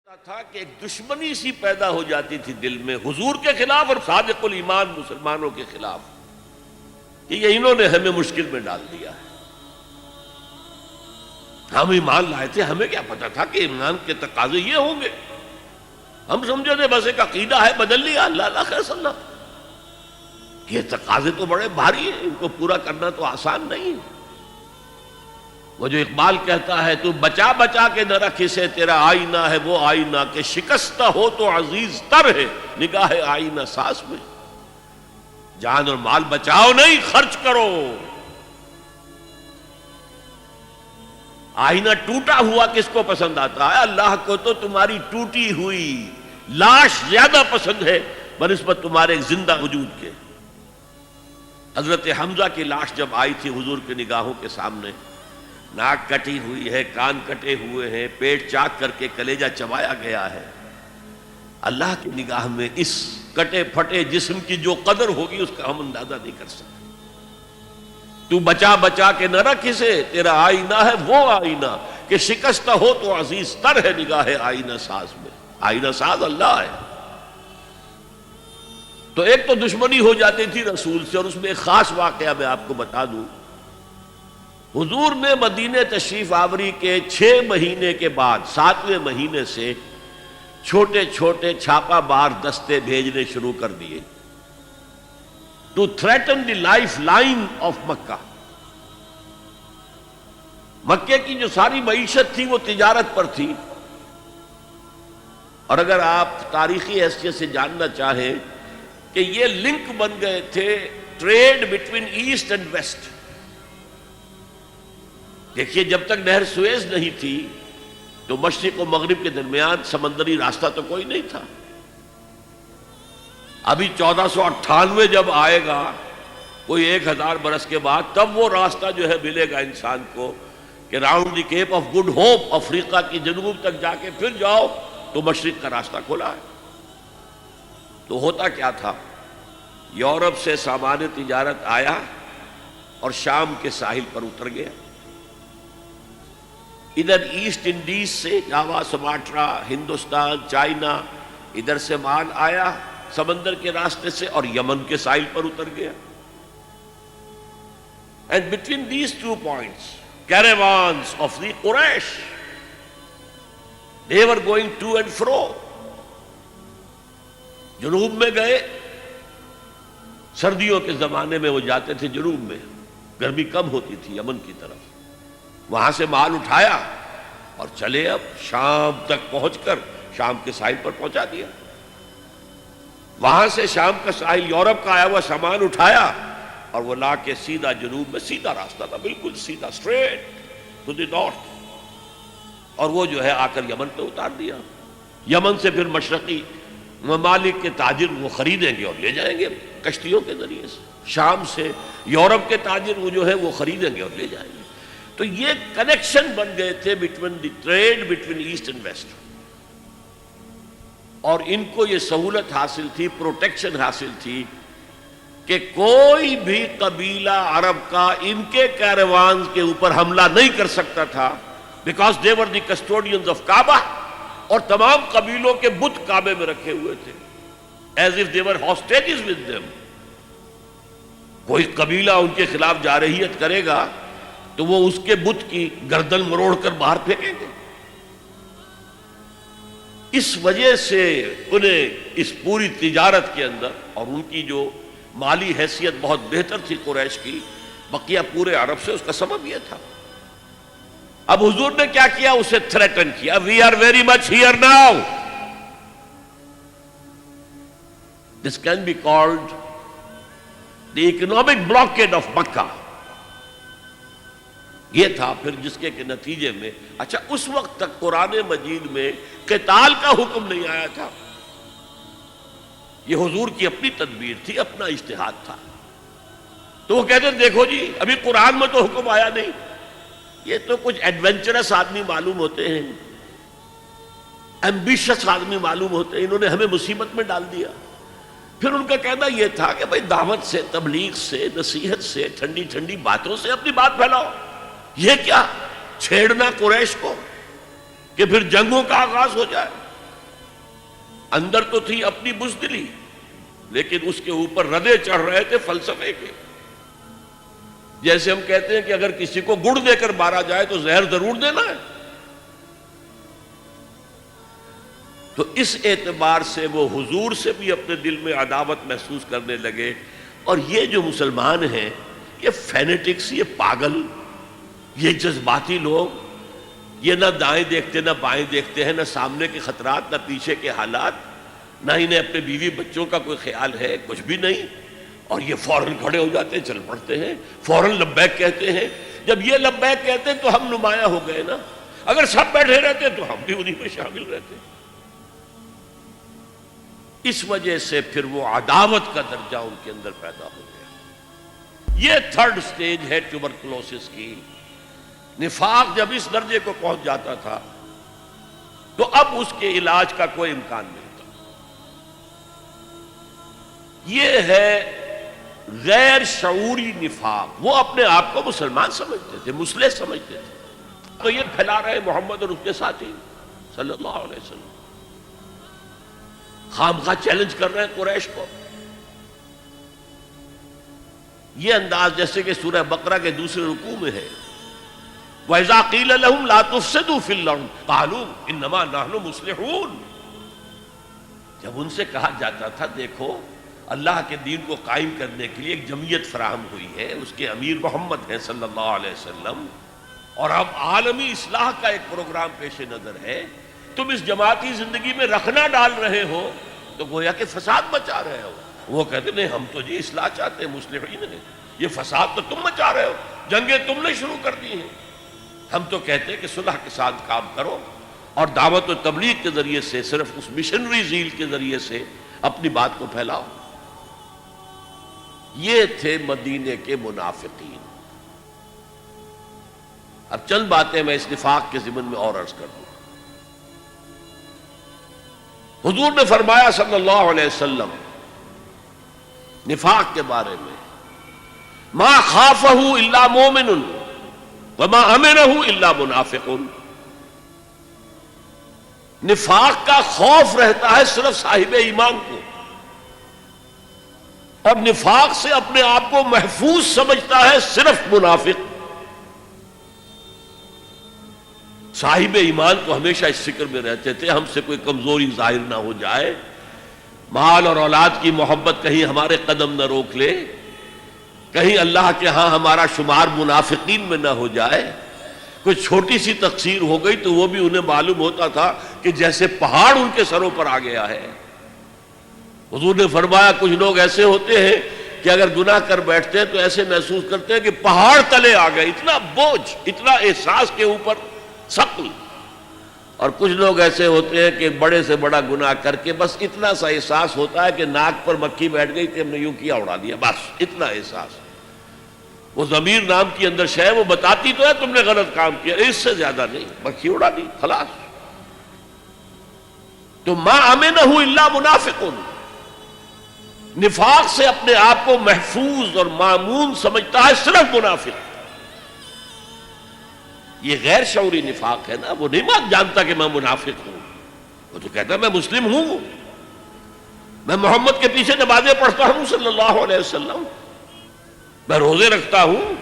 تھا کہ ایک دشمنی سی پیدا ہو جاتی تھی دل میں حضور کے خلاف اور صادق الایمان مسلمانوں کے خلاف کہ یہ انہوں نے ہمیں مشکل میں ڈال دیا ہے. ہم ایمان لائے تھے, ہمیں کیا پتا تھا کہ ایمان کے تقاضے یہ ہوں گے. ہم سمجھے تھے بس ایک عقیدہ ہے, بدل لیا, اللہ خیر صلی اللہ. یہ تقاضے تو بڑے بھاری ہیں, ان کو پورا کرنا تو آسان نہیں ہے. وہ جو اقبال کہتا ہے تو بچا بچا کے نہ رکھ اسے, تیرا آئینہ ہے وہ آئینہ کہ شکستہ ہو تو عزیز تر ہے نگاہ آئینہ ساز میں. جان اور مال بچاؤ نہیں, خرچ کرو. آئینہ ٹوٹا ہوا کس کو پسند آتا ہے؟ اللہ کو تو تمہاری ٹوٹی ہوئی لاش زیادہ پسند ہے بنسبت تمہارے زندہ وجود کے. حضرت حمزہ کی لاش جب آئی تھی حضور کی نگاہوں کے سامنے, ناک کٹی ہوئی ہے, کان کٹے ہوئے ہیں, پیٹ چاک کر کے کلیجہ چبایا گیا ہے. اللہ کی نگاہ میں اس کٹے پھٹے جسم کی جو قدر ہوگی اس کا ہم اندازہ نہیں کر سکتے. تو بچا بچا کے نہ رکھ اسے, تیرا آئینہ ہے وہ آئینہ کہ شکستہ ہو تو عزیز تر ہے نگاہ آئینہ ساز میں. آئینہ ساز اللہ ہے. تو ایک تو دشمنی ہو جاتی تھی رسول سے, اور اس میں ایک خاص واقعہ میں آپ کو بتا دوں. حضور نے مدینہ تشریف آوری کے 6 مہینے کے بعد 7ویں مہینے سے چھوٹے چھوٹے چھاپا مار دستے بھیجنے شروع کر دیے to threaten the lifeline of Mecca. مکے کی جو ساری معیشت تھی وہ تجارت پر تھی. اور اگر آپ تاریخی حیثیت سے جاننا چاہیں کہ یہ لنک بن گئے تھے trade between east and west. دیکھیے جب تک نہر سویز نہیں تھی تو مشرق و مغرب کے درمیان سمندری راستہ تو کوئی نہیں تھا. ابھی 1498 جب آئے گا, کوئی 1000 برس کے بعد, تب وہ راستہ جو ہے ملے گا انسان کو کہ round the Cape of Good Hope, Africa کی جنوب تک جا کے پھر جاؤ تو مشرق کا راستہ کھلا ہے. تو ہوتا کیا تھا, یورپ سے سامان تجارت آیا اور شام کے ساحل پر اتر گیا. ادھر ایسٹ انڈیز سے جاوا, سماٹرا, ہندوستان, چائنا, ادھر سے مال آیا سمندر کے راستے سے اور یمن کے ساحل پر اتر گیا. And between these 2 points caravans of the Quraysh, they were going to and fro. جنوب میں گئے, سردیوں کے زمانے میں وہ جاتے تھے جنوب میں, گرمی کم ہوتی تھی یمن کی طرف. وہاں سے مال اٹھایا اور چلے اب شام تک پہنچ کر شام کے ساحل پر پہنچا دیا. وہاں سے شام کا ساحل یورپ کا آیا ہوا سامان اٹھایا اور وہ لا کے سیدھا جنوب میں, سیدھا راستہ تھا بالکل سیدھا, اسٹریٹ ٹو دی نارتھ, اور وہ جو ہے آ کر یمن پہ اتار دیا. یمن سے پھر مشرقی ممالک کے تاجر وہ خریدیں گے اور لے جائیں گے کشتیوں کے ذریعے سے. شام سے یورپ کے تاجر وہ جو ہے وہ خریدیں گے اور لے جائیں گے. تو یہ کنیکشن بن گئے تھے between the trade between east and west. اور ان کو یہ سہولت حاصل تھی, پروٹیکشن حاصل تھی کہ کوئی بھی قبیلہ عرب کا ان کے کیروانز کے اوپر حملہ نہیں کر سکتا تھا, because they were the custodians of Kaaba. اور تمام قبیلوں کے بت کعبے میں رکھے ہوئے تھے, as if they were hostages with them. کوئی قبیلہ ان کے خلاف جارحیت کرے گا تو وہ اس کے بت کی گردن مروڑ کر باہر پھینکیں گے. اس وجہ سے انہیں اس پوری تجارت کے اندر, اور ان کی جو مالی حیثیت بہت بہتر تھی قریش کی بقیہ پورے عرب سے, اس کا سبب یہ تھا. اب حضور نے کیا کیا, اسے تھریٹن کیا, we are very much here now. This can be called the economic blockade of Mecca. یہ تھا پھر جس کے نتیجے میں, اچھا اس وقت تک قرآن مجید میں قتال کا حکم نہیں آیا تھا. یہ حضور کی اپنی تدبیر تھی, اپنا اجتہاد تھا. تو وہ کہتے ہیں دیکھو جی ابھی قرآن میں تو حکم آیا نہیں, یہ تو کچھ ایڈونچرس آدمی معلوم ہوتے ہیں, ایمبیشس آدمی معلوم ہوتے ہیں, انہوں نے ہمیں مصیبت میں ڈال دیا. پھر ان کا کہنا یہ تھا کہ بھائی دعوت سے, تبلیغ سے, نصیحت سے, ٹھنڈی ٹھنڈی باتوں سے اپنی بات پھیلاؤ. یہ کیا چھیڑنا قریش کو کہ پھر جنگوں کا آغاز ہو جائے. اندر تو تھی اپنی بزدلی، لیکن اس کے اوپر ردے چڑھ رہے تھے فلسفے کے. جیسے ہم کہتے ہیں کہ اگر کسی کو گڑ دے کر مارا جائے تو زہر ضرور دینا ہے. تو اس اعتبار سے وہ حضور سے بھی اپنے دل میں عداوت محسوس کرنے لگے. اور یہ جو مسلمان ہیں، یہ فینیٹکس، یہ پاگل، یہ جذباتی لوگ، یہ نہ دائیں دیکھتے نہ بائیں دیکھتے ہیں، نہ سامنے کے خطرات نہ پیچھے کے حالات، نہ انہیں اپنے بیوی بچوں کا کوئی خیال ہے، کچھ بھی نہیں. اور یہ فوراً کھڑے ہو جاتے ہیں، چل پڑتے ہیں، فوراً لبیک کہتے ہیں. جب یہ لبیک کہتے ہیں تو ہم نمایاں ہو گئے نا. اگر سب بیٹھے رہتے تو ہم بھی انہی میں شامل رہتے. اس وجہ سے پھر وہ عداوت کا درجہ ان کے اندر پیدا ہو گیا. یہ تھرڈ سٹیج ہے ٹیوبرکلوسس کی. نفاق جب اس درجے کو پہنچ جاتا تھا تو اب اس کے علاج کا کوئی امکان نہیں تھا. یہ ہے غیر شعوری نفاق. وہ اپنے آپ کو مسلمان سمجھتے تھے، مسلح سمجھتے تھے، تو یہ پھیلا رہے محمد اور اس کے ساتھی صلی اللہ علیہ وسلم. خامخواہ چیلنج کر رہے ہیں قریش کو. یہ انداز جیسے کہ سورہ بقرہ کے دوسرے رکوع میں ہے، وَإِذَا قِيلَ لَهُمْ لَا تُفْسِدُوا فِي الْأَرْضِ قَالُوا إِنَّمَا نَحْنُ مُصْلِحُونَ. جب ان سے کہا جاتا تھا دیکھو اللہ کے دین کو قائم کرنے کے لیے ایک جمعیت فراہم ہوئی ہے، اس کے امیر محمد ہیں صلی اللہ علیہ وسلم، اور اب عالمی اصلاح کا ایک پروگرام پیش نظر ہے، تم اس جماعتی زندگی میں رکھنا ڈال رہے ہو تو گویا کہ فساد مچا رہے ہو. وہ کہتے نہیں، ہم تو جی اصلاح چاہتے ہیں، مصلحین ہیں. یہ فساد تو تم مچا رہے ہو، جنگیں تم نے شروع کر دی ہیں. ہم تو کہتے ہیں کہ صلح کے ساتھ کام کرو اور دعوت و تبلیغ کے ذریعے سے، صرف اس مشنری زیل کے ذریعے سے اپنی بات کو پھیلاؤ. یہ تھے مدینے کے منافقین. اب چند باتیں میں اس نفاق کے ضمن میں اور عرض کر دوں. حضور نے فرمایا صلی اللہ علیہ وسلم نفاق کے بارے میں، ما خافہ الا مومن وما امنہ الا منافق. نفاق کا خوف رہتا ہے صرف صاحب ایمان کو، اور نفاق سے اپنے آپ کو محفوظ سمجھتا ہے صرف منافق. صاحب ایمان کو ہمیشہ اس فکر میں رہتے تھے ہم سے کوئی کمزوری ظاہر نہ ہو جائے، مال اور اولاد کی محبت کہیں ہمارے قدم نہ روک لے، کہیں اللہ کے ہاں ہمارا شمار منافقین میں نہ ہو جائے. کوئی چھوٹی سی تقصیر ہو گئی تو وہ بھی انہیں معلوم ہوتا تھا کہ جیسے پہاڑ ان کے سروں پر آ گیا ہے. حضور نے فرمایا کچھ لوگ ایسے ہوتے ہیں کہ اگر گناہ کر بیٹھتے ہیں تو ایسے محسوس کرتے ہیں کہ پہاڑ تلے آ گئے، اتنا بوجھ، اتنا احساس کے اوپر ثقل. اور کچھ لوگ ایسے ہوتے ہیں کہ بڑے سے بڑا گناہ کر کے بس اتنا سا احساس ہوتا ہے کہ ناک پر مکھی بیٹھ گئی کہ ہم نے یوں کیا، اڑا دیا، بس اتنا احساس. وہ ضمیر نام کی اندر شے وہ بتاتی تو ہے تم نے غلط کام کیا، اس سے زیادہ نہیں، مکھی اڑا دی خلاص. تو ما امنہ الا منافق. نفاق سے اپنے آپ کو محفوظ اور مامون سمجھتا ہے صرف منافق. یہ غیر شعوری نفاق ہے نا. وہ نہیں جانتا کہ میں منافق ہوں، وہ تو کہتا ہے میں مسلم ہوں، میں محمد کے پیچھے نمازیں پڑھتا ہوں صلی اللہ علیہ وسلم، میں روزے رکھتا ہوں،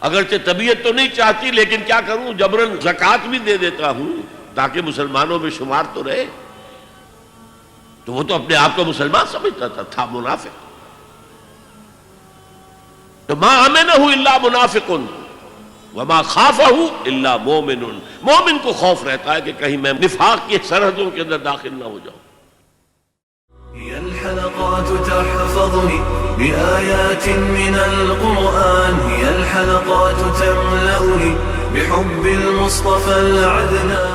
اگرچہ طبیعت تو نہیں چاہتی لیکن کیا کروں، جبرن زکوٰۃ بھی دے دیتا ہوں تاکہ مسلمانوں میں شمار تو رہے. تو وہ تو اپنے آپ کو مسلمان سمجھتا تھا منافق. تو ما امنہ الا منافق وما خافہ الا مومن. مومن کو خوف رہتا ہے کہ کہیں میں نفاق کی سرحدوں کے اندر داخل نہ ہو جاؤں. هي الحلقات تحفظني بآيات من القرآن، هي الحلقات تملأني بحب المصطفى العدنان.